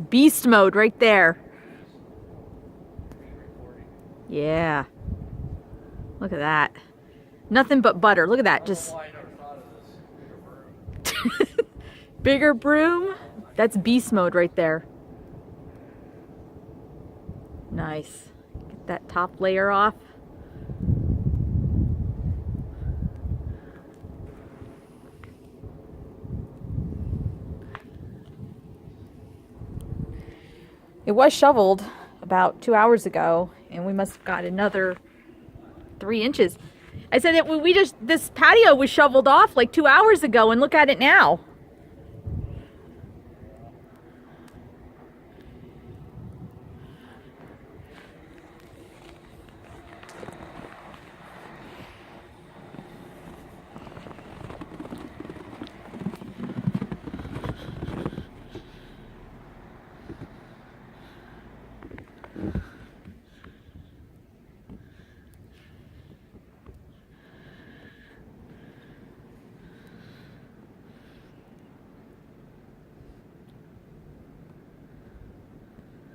Beast mode right there. Yeah. Look at that. Nothing but butter. Look at that. Just bigger broom. That's beast mode right there. Nice. Get that top layer off. It was shoveled about 2 hours ago, and we must have got another 3 inches. I said that this patio was shoveled off like 2 hours ago, and look at it now.